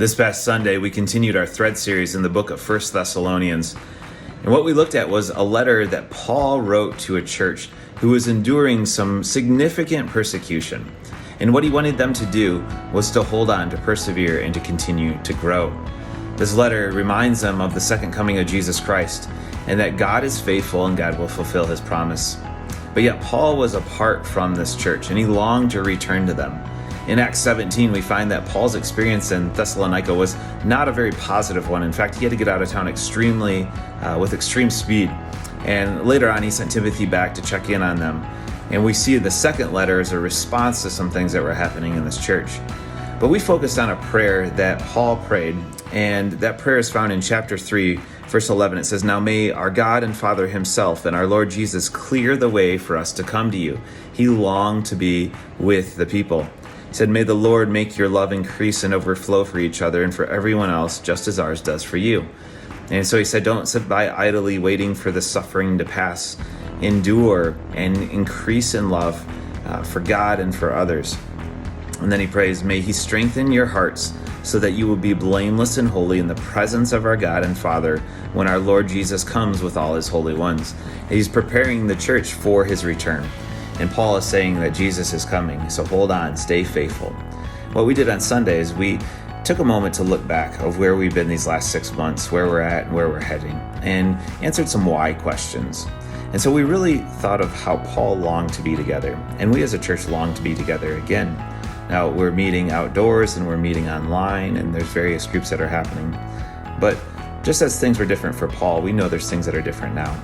This past Sunday, we continued our thread series in the book of Thessalonians. And what we looked at was a letter that Paul wrote to a church who was enduring some significant persecution. And what he wanted them to do was to hold on, to persevere, and to continue to grow. This letter reminds them of the second coming of Jesus Christ and that God is faithful and God will fulfill his promise. But yet Paul was apart from this church and he longed to return to them. In Acts 17, we find that Paul's experience in Thessalonica was not a very positive one. In fact, he had to get out of town with extreme speed. And later on, he sent Timothy back to check in on them. And we see the second letter as a response to some things that were happening in this church. But we focused on a prayer that Paul prayed, and that prayer is found in chapter 3, verse 11. It says, "Now may our God and Father himself and our Lord Jesus clear the way for us to come to you." He longed to be with the people. He said, "May the Lord make your love increase and overflow for each other and for everyone else, just as ours does for you." And so he said, don't sit by idly waiting for the suffering to pass. Endure and increase in love for God and for others. And then he prays, "May he strengthen your hearts so that you will be blameless and holy in the presence of our God and Father when our Lord Jesus comes with all his holy ones." And he's preparing the church for his return. And Paul is saying that Jesus is coming, so hold on, stay faithful. What we did on Sunday is we took a moment to look back of where we've been these last 6 months, where we're at and where we're heading, and answered some why questions. And so we really thought of how Paul longed to be together, and we as a church long to be together again. Now, we're meeting outdoors and we're meeting online, and there's various groups that are happening. But just as things were different for Paul, we know there's things that are different now.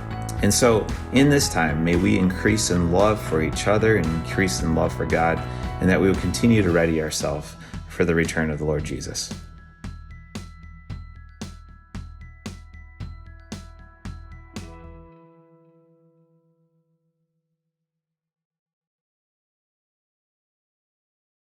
And so in this time, may we increase in love for each other and increase in love for God, and that we will continue to ready ourselves for the return of the Lord Jesus.